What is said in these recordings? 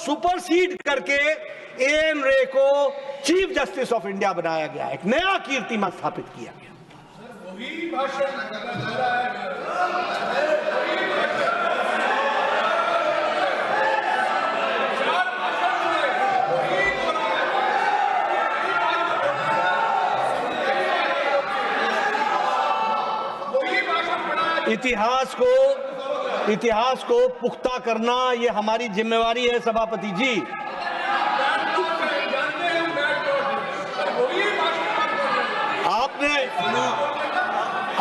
Supersede करके an रे को चीफ जस्टिस ऑफ इंडिया बनाया गया, एक नया कीर्तिमान स्थापित किया गया। इतिहास को पुख्ता करना ये हमारी जिम्मेवारी है सभापति जी।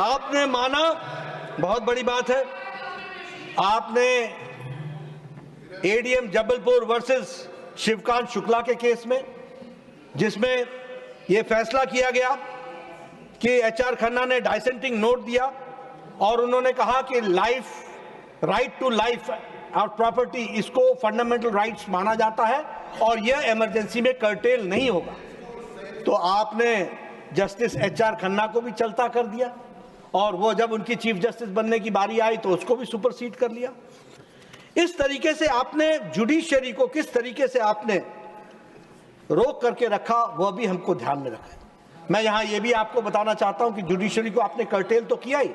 आपने माना, बहुत बड़ी बात है, आपने एडीएम जबलपुर वर्सेस शिवकांत शुक्ला के केस में, जिसमें यह फैसला किया गया कि एचआर खन्ना ने डाइसेंटिंग नोट दिया और उन्होंने कहा कि राइट टू लाइफ और प्रॉपर्टी, इसको फंडामेंटल राइट्स माना जाता है और यह इमरजेंसी में कर्टेल नहीं होगा। तो आपने जस्टिस एचआर खन्ना को भी चलता कर दिया और वो जब उनकी चीफ जस्टिस बनने की बारी आई तो उसको भी सुपरसीड कर लिया। इस तरीके से आपने जुडिशरी को किस तरीके से आपने रोक करके रखा, वह भी हमको ध्यान में रखा है। मैं यहां यह भी आपको बताना चाहता हूं कि जुडिशरी को आपने कर्टेल तो किया ही,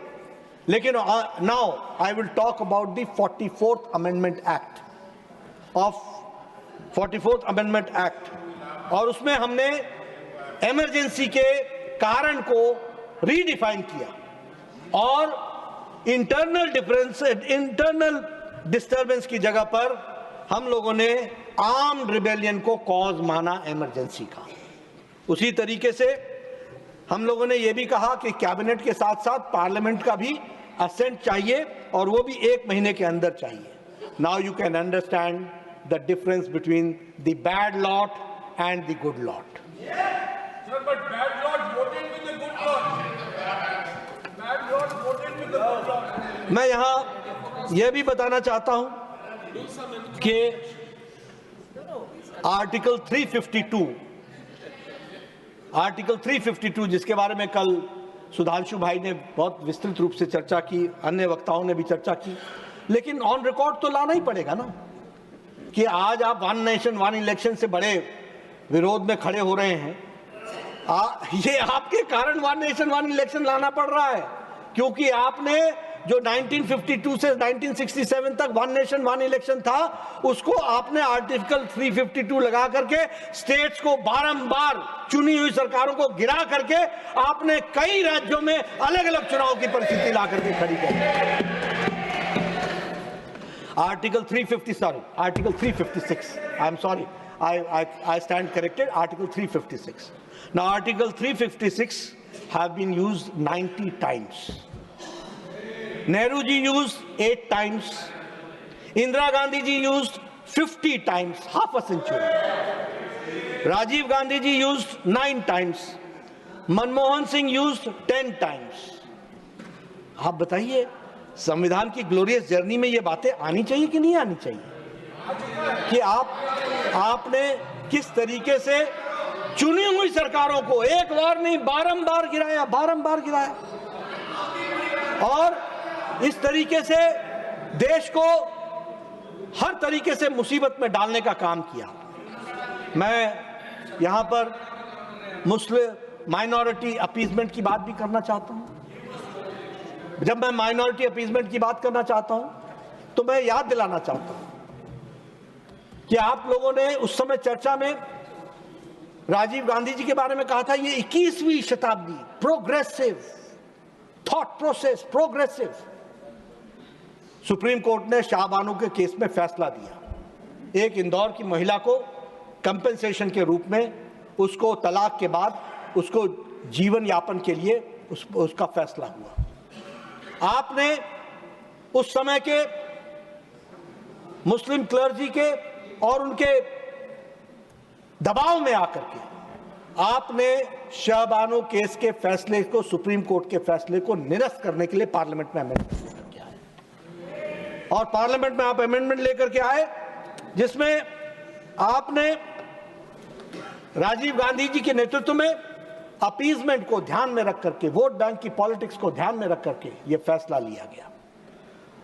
लेकिन now I will talk about the 44th amendment act और उसमें हमने इमरजेंसी के कारण को रीडिफाइन किया और इंटरनल डिस्टर्बेंस की जगह पर हम लोगों ने आर्म्ड रिबेलियन को कॉज माना इमरजेंसी का। उसी तरीके से हम लोगों ने यह भी कहा कि कैबिनेट के साथ साथ पार्लियामेंट का भी असेंट चाहिए और वो भी 1 महीने के अंदर चाहिए। Now you can understand the difference between the bad lot and the good lot. मैं यहां यह भी बताना चाहता हूं कि आर्टिकल 352 जिसके बारे में कल सुधांशु भाई ने बहुत विस्तृत रूप से चर्चा की, अन्य वक्ताओं ने भी चर्चा की, लेकिन ऑन रिकॉर्ड तो लाना ही पड़ेगा ना कि आज आप वन नेशन वन इलेक्शन से बड़े विरोध में खड़े हो रहे हैं। ये आपके कारण वन नेशन वन इलेक्शन लाना पड़ रहा है, क्योंकि आपने जो 1952 से 1967 तक वन नेशन वन इलेक्शन था, उसको आपने आर्टिकल 352 लगा करके स्टेट्स को बारंबार चुनी हुई सरकारों को गिरा करके आपने कई राज्यों में अलग अलग चुनाव की परिस्थिति ला करके खड़ी कर। Article 356, I am sorry, I stand corrected, Article 356. Now, Article 356 have been used 90 times. Nehru ji used 8 times. Indira Gandhi ji used 50 times, half a century. Rajiv Gandhi ji used 9 times. Manmohan Singh used 10 times. आप बताइए, संविधान की glorious journey में ये बातें आनी चाहिए कि नहीं आनी चाहिए कि आपने किस तरीके से चुनी हुई सरकारों को एक बार नहीं बारंबार गिराया और इस तरीके से देश को हर तरीके से मुसीबत में डालने का काम किया। मैं यहां पर मुस्लिम माइनॉरिटी अपीजमेंट की बात भी करना चाहता हूं। जब मैं माइनॉरिटी अपीजमेंट की बात करना चाहता हूं तो मैं याद दिलाना चाहता हूं कि आप लोगों ने उस समय चर्चा में राजीव गांधी जी के बारे में कहा था, ये 21वीं शताब्दी, progressive thought process, progressive. Supreme court ने शाहबानो के केस में फैसला दिया। एक इंदौर की महिला को कंपेंसेशन के रूप में उसको तलाक के बाद उसको जीवन यापन के लिए उसका फैसला हुआ। आपने उस समय के मुस्लिम क्लर्जी के और उनके दबाव में आकर के आपने शाहबानो केस के फैसले को, सुप्रीम कोर्ट के फैसले को निरस्त करने के लिए पार्लियामेंट में अमेंडमेंट लेकर के आए और पार्लियामेंट में आप अमेंडमेंट लेकर के आए जिसमें आपने राजीव गांधी जी के नेतृत्व में अपीजमेंट को ध्यान में रख करके, वोट बैंक की पॉलिटिक्स को ध्यान में रख करके यह फैसला लिया गया।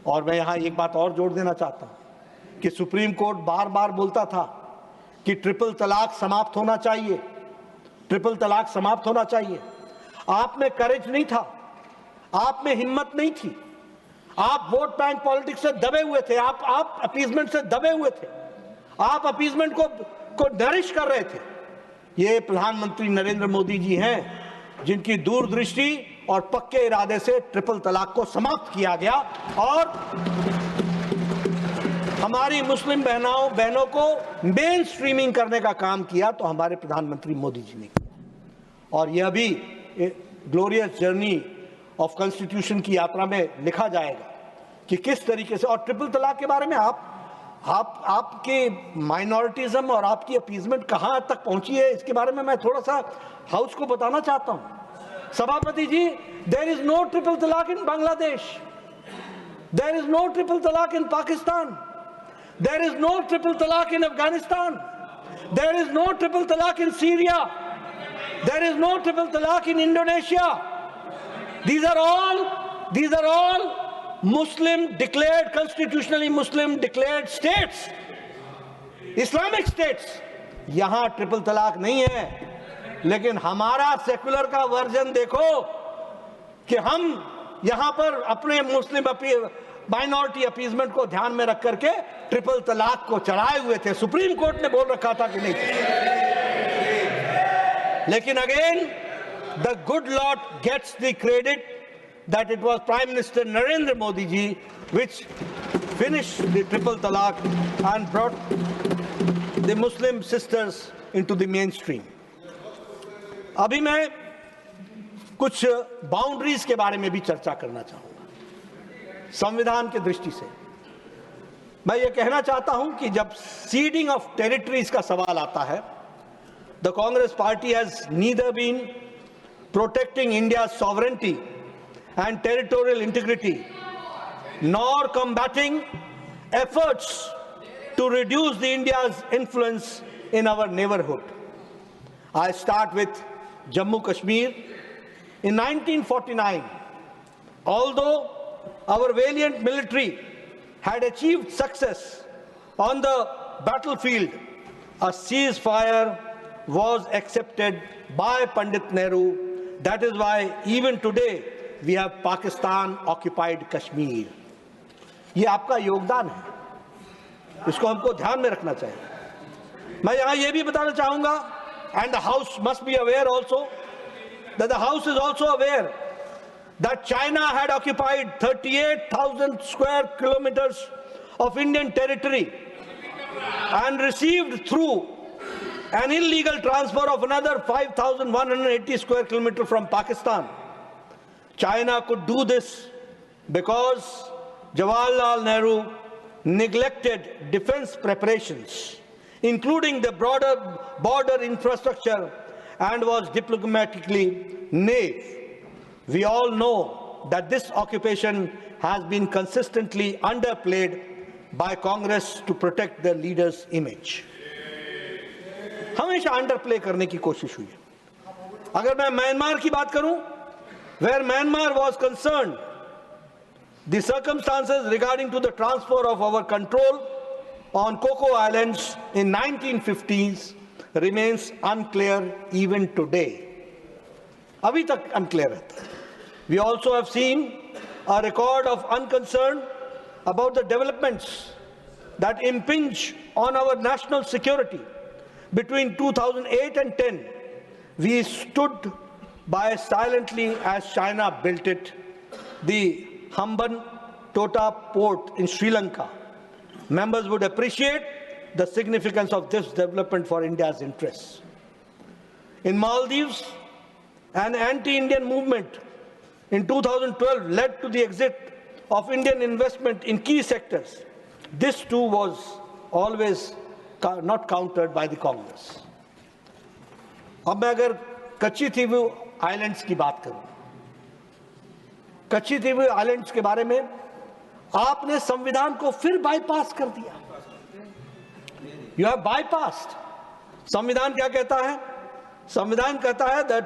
और मैं यहां एक बात और जोड़ देना चाहता हूं कि सुप्रीम कोर्ट बार बार बोलता था कि ट्रिपल तलाक समाप्त होना चाहिए, ट्रिपल तलाक समाप्त होना चाहिए। आप में करेज नहीं था, आप में हिम्मत नहीं थी, आप वोट बैंक पॉलिटिक्स से दबे हुए थे, आप अपीजमेंट से दबे हुए थे, आप अपीजमेंट को नरिश कर रहे थे। ये प्रधानमंत्री नरेंद्र मोदी जी हैं जिनकी दूरदृष्टि और पक्के इरादे से ट्रिपल तलाक को समाप्त किया गया और हमारी मुस्लिम बहनों को मेन स्ट्रीमिंग करने का काम किया तो हमारे प्रधानमंत्री मोदी जी ने किया। और यह भी ग्लोरियस जर्नी ऑफ कॉन्स्टिट्यूशन की यात्रा में लिखा जाएगा कि किस तरीके से। और ट्रिपल तलाक के बारे में आपके माइनॉरिटिज्म और आपकी अपीजमेंट कहां तक पहुंची है, इसके बारे में मैं थोड़ा सा हाउस को बताना चाहता हूं। सभापति जी, there is no triple talaq in Bangladesh, there is no triple talaq in Pakistan, there is no triple talaq in Afghanistan, there is no triple talaq in Syria, there is no triple talaq in Indonesia. These are all Muslim declared, constitutionally Muslim declared states, Islamic states. यहां triple तलाक नहीं है, लेकिन हमारा secular का version देखो कि हम यहां पर अपने मुस्लिम माइनॉरिटी अपीजमेंट को ध्यान में रख करके ट्रिपल तलाक को चढ़ाए हुए थे। सुप्रीम कोर्ट ने बोल रखा था कि नहीं, लेकिन again the good Lord gets the credit that it was Prime Minister Narendra Modi ji which finished the triple talaq and brought the Muslim sisters into the mainstream. अभी मैं कुछ बाउंड्रीज के बारे में भी चर्चा करना चाहूंगा। संविधान की दृष्टि से मैं ये कहना चाहता हूं कि जब सीडिंग ऑफ टेरिटरीज का सवाल आता है, the Congress party has neither been protecting India's sovereignty and territorial integrity, nor combating efforts to reduce India's influence in our neighborhood. I start with Jammu Kashmir. In 1949, although our valiant military had achieved success on the battlefield, a ceasefire was accepted by Pandit Nehru. That is why even today we have Pakistan occupied Kashmir. ये आपका योगदान है, इसको हमको ध्यान में रखना चाहिए। मैं यहाँ ये भी बताना चाहूँगा, and the House must be aware also, that the House is also aware that China had occupied 38,000 square kilometers of Indian territory and received through an illegal transfer of another 5,180 square kilometers from Pakistan. China could do this because Jawaharlal Nehru neglected defense preparations, including the broader border infrastructure, and was diplomatically naive. We all know that this occupation has been consistently underplayed by Congress to protect the leader's image. हमेशा अंडरप्ले करने की कोशिश हुई। अगर मैं Myanmar की बात करूं, where Myanmar was concerned, the circumstances regarding to the transfer of our control on Coco Islands in 1950s remains unclear even today. अभी तक unclear है। We also have seen a record of unconcern about the developments that impinge on our national security. Between 2008 and 10, we stood by silently as China built it, the Hamban Tota port in Sri Lanka. Members would appreciate the significance of this development for India's interests. In Maldives, an anti-Indian movement in 2012 led to the exit of Indian investment in key sectors. This too was always not countered by the Congress. अब मैं अगर कच्ची द्वीप islands की बात करूं, कच्ची द्वीप आइलैंड्स के बारे में आपने संविधान को फिर बाईपास कर दिया। You have bypassed. संविधान क्या कहता है? संविधान कहता है दैट,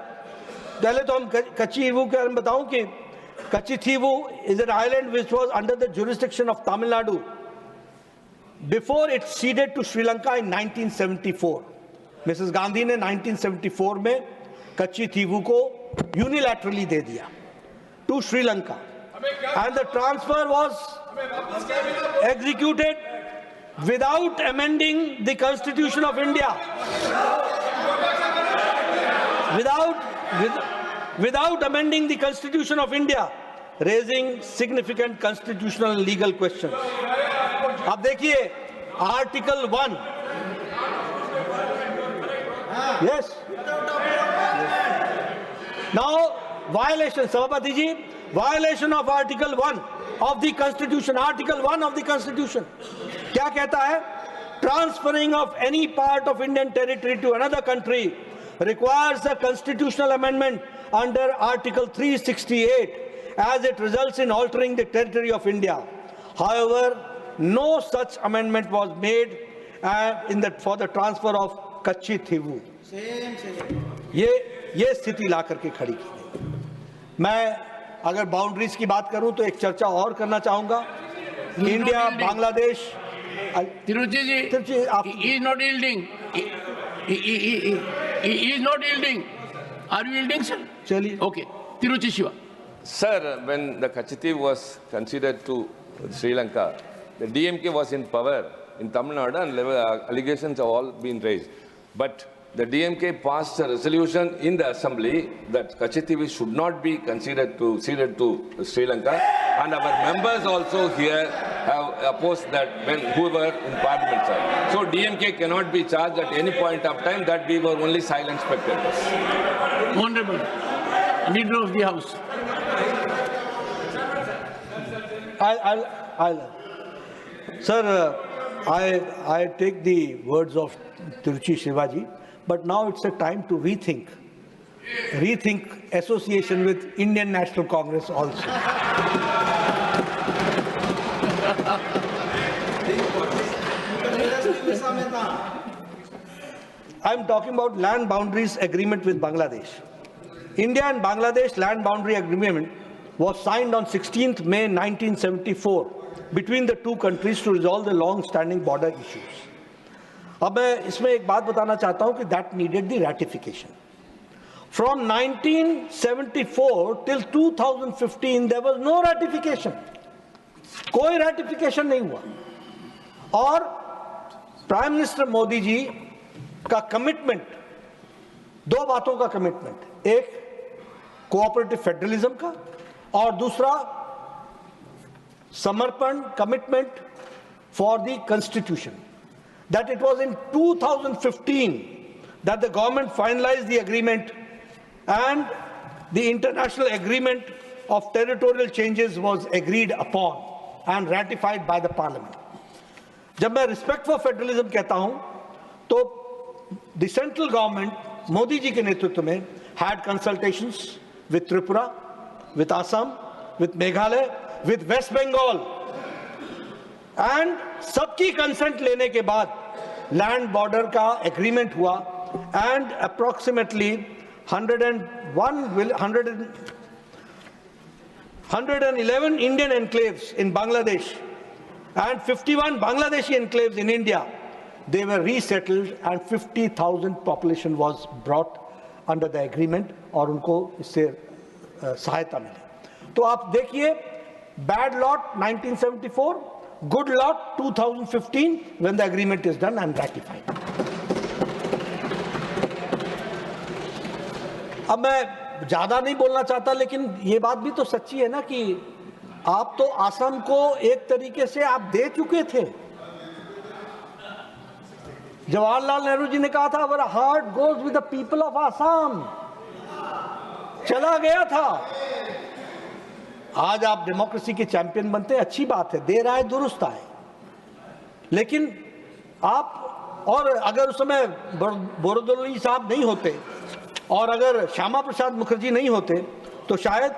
पहले तो हम कच्ची द्वीप के बारे में बताऊं कि कच्ची द्वीप is an island which was under the jurisdiction of Tamil Nadu before it ceded to Sri Lanka in 1974. Mrs. Gandhi ने 1974 में कच्ची थीवू को unilaterally दे दिया to Sri Lanka, and the transfer was executed without amending the Constitution of India. Without amending the Constitution of India, raising significant constitutional and legal questions. अब देखिए Article 1. Yes. Now violation, Sabapati ji, violation of Article 1 of the Constitution. Article 1 of the Constitution क्या कहता है? Transferring of any part of Indian territory to another country requires a constitutional amendment under Article 368 as it results in altering the territory of India. However, no such amendment was made for the transfer of Kachchi Thivu. ये स्थिति ला करके खड़ी की गई। मैं अगर boundaries की बात करूं तो एक चर्चा और करना चाहूंगा। India Bangladesh Tiruchi ji, he is not yielding. He is not yielding. Are you yielding, sir? चलिए Okay. Tiruchi Shiva. Sir, when the Kachiti was considered to Sri Lanka, the DMK was in power in Tamil Nadu and allegations have all been raised. But the DMK passed a resolution in the assembly that Kachiti should not be ceded to Sri Lanka, and our members also here have opposed that when who were in parliament, sir. So DMK cannot be charged at any point of time that we were only silent spectators. Honorable Leader of the House. Sir, I take the words of Tiruchi Shivaji, but now it's a time to rethink association with Indian National Congress also. I'm talking about land boundaries agreement with Bangladesh. India and Bangladesh land boundary agreement was signed on 16th May 1974 between the two countries to resolve the long-standing border issues. अब मैं इसमें एक बात बताना चाहता हूं कि that needed the ratification. From 1974 till 2015 there was no ratification. कोई ratification नहीं हुआ. और प्राइम मिनिस्टर मोदी जी का कमिटमेंट, दो बातों का कमिटमेंट, एक कोऑपरेटिव फेडरलिज्म का और दूसरा समर्पण commitment for the constitution. That it was in 2015 that the government finalized the agreement and the international agreement of territorial changes was agreed upon and ratified by the parliament. जब मैं respect for federalism कहता हूं तो the central government Modi ji के नेतृत्व में had consultations with Tripura, with Assam, with Meghalaya, with West Bengal. And सबकी consent लेने के बाद लैंड बॉर्डर का एग्रीमेंट हुआ and approximately 111 Indian enclaves in Bangladesh and 51 Bangladeshi enclaves in India, they were resettled and 50,000 population was brought under the agreement और उनको इससे सहायता मिली. तो आप देखिए, bad lot 1974, good lot 2015 when the agreement is done and ratified. अब मैं ज्यादा नहीं बोलना चाहता, लेकिन ये बात भी तो सच्ची है ना कि आप तो असम को एक तरीके से आप दे चुके थे. जवाहरलाल नेहरू जी ने कहा था our heart goes with the people of Assam. चला गया था. आज आप डेमोक्रेसी के चैंपियन बनते हैं, अच्छी बात है, देर आए दुरुस्त आए. लेकिन आप, और अगर उस समय बोरदोलोई साहब नहीं होते और अगर श्यामा प्रसाद मुखर्जी नहीं होते तो शायद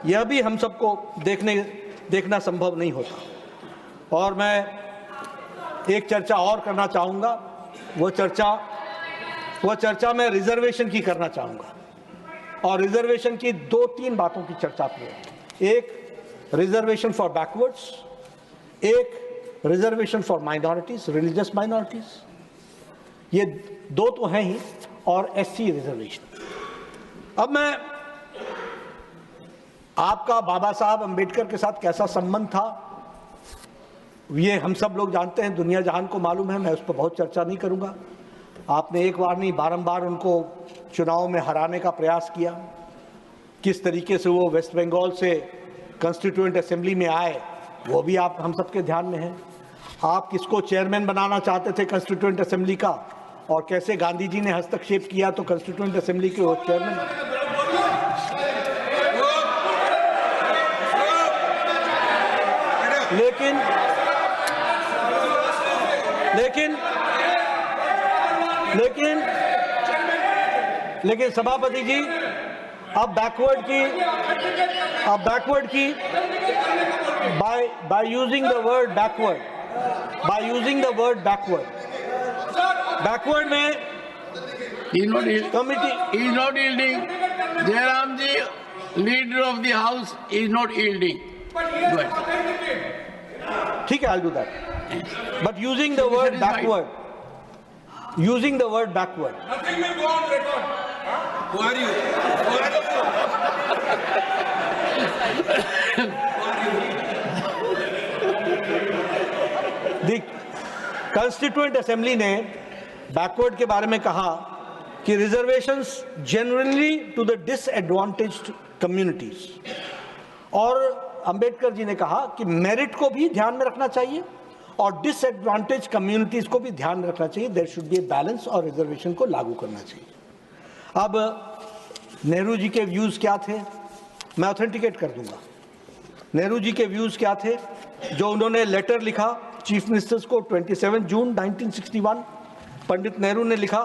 यह भी हम सबको देखना संभव नहीं होता. और मैं एक चर्चा और करना चाहूँगा. वो चर्चा मैं रिजर्वेशन की करना चाहूँगा. और रिजर्वेशन की 2-3 बातों की चर्चा की है. एक रिजर्वेशन फॉर बैकवर्ड्स, एक reservation for minorities, religious minorities, ये दो तो हैं ही, और एससी रिजर्वेशन। अब मैं आपका बाबा साहब अंबेडकर के साथ कैसा संबंध था ये हम सब लोग जानते हैं, दुनिया जहान को मालूम है, मैं उस पर बहुत चर्चा नहीं करूंगा। आपने एक बार नहीं बारंबार उनको चुनाव में हराने का प्रयास किया। किस तरीके से वो वेस्ट बंगाल से कॉन्स्टिट्यूएंट असेंबली में आए वो भी आप हम सबके ध्यान में है। आप किसको चेयरमैन बनाना चाहते थे कॉन्स्टिट्यूएंट असेंबली का, और कैसे गांधी जी ने हस्तक्षेप किया तो कॉन्स्टिट्यूएंट असेंबली के वो चेयरमैन। लेकिन सभापति जी, अब बैकवर्ड की by using the word backward में committee is not yielding. Jairam ji, leader of the house, is not yielding. ठीक है, I'll do that. But using the word backward. Nothing will go on record. Who are you? The Constituent Assembly ने backward के बारे में कहा कि reservations generally to the disadvantaged communities, और अंबेडकर जी ने कहा कि मेरिट को भी ध्यान में रखना चाहिए और डिसएडवांटेज कम्युनिटीज को भी ध्यान में रखना चाहिए। There should be a balance, और रिजर्वेशन को लागू करना चाहिए। अब नेहरू जी के व्यूज क्या थे, मैं ऑथेंटिकेट कर दूंगा। नेहरू जी के व्यूज क्या थे, जो उन्होंने लेटर लिखा चीफ मिनिस्टर्स को 27 जून 1961, पंडित नेहरू ने लिखा,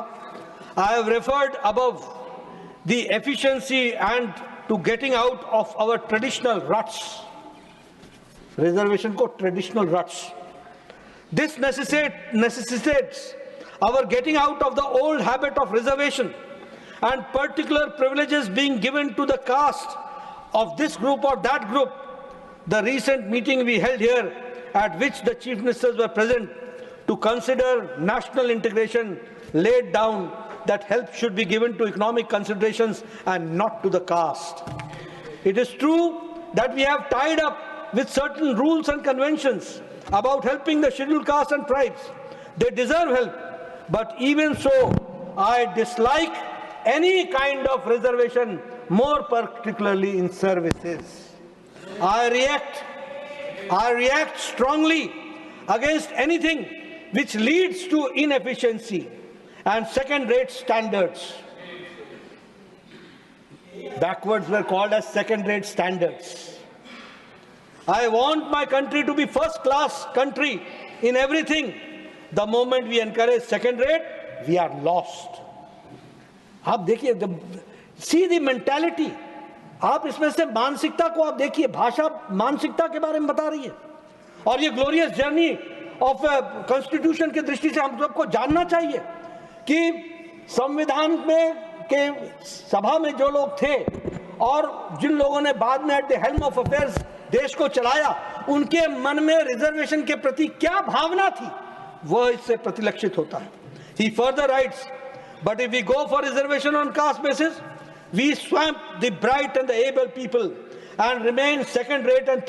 I have referred above the efficiency and to getting out of our traditional ruts, reservation को traditional ruts. This necessitates our getting out of the old habit of reservation and particular privileges being given to the caste of this group or that group. The recent meeting we held here, at which the chief ministers were present to consider national integration, laid down that help should be given to economic considerations and not to the caste. It is true that we have tied up with certain rules and conventions about helping the scheduled castes and tribes. They deserve help, but even so, I dislike any kind of reservation, more particularly in services. I react strongly against anything which leads to inefficiency and second-rate standards. Backwards were called as second-rate standards. I want my country to be first-class country in everything. The moment we encourage second-rate, we are lost. आप देखिए, see the mentality. आप इसमें से मानसिकता को आप देखिए, भाषा मानसिकता के बारे में बता रही है। और ये ग्लोरियस जर्नी ऑफ कॉन्स्टिट्यूशन की दृष्टि से हम सबको जानना चाहिए कि संविधान में के सभा में जो लोग थे और जिन लोगों ने बाद में at the helm of affairs देश को चलाया, उनके मन में रिजर्वेशन के प्रति क्या भावना थी, वह इससे प्रतिलक्षित होता है। He further writes, but if we go for reservation on caste basis, we swamp the bright and the able people and remain second-rate and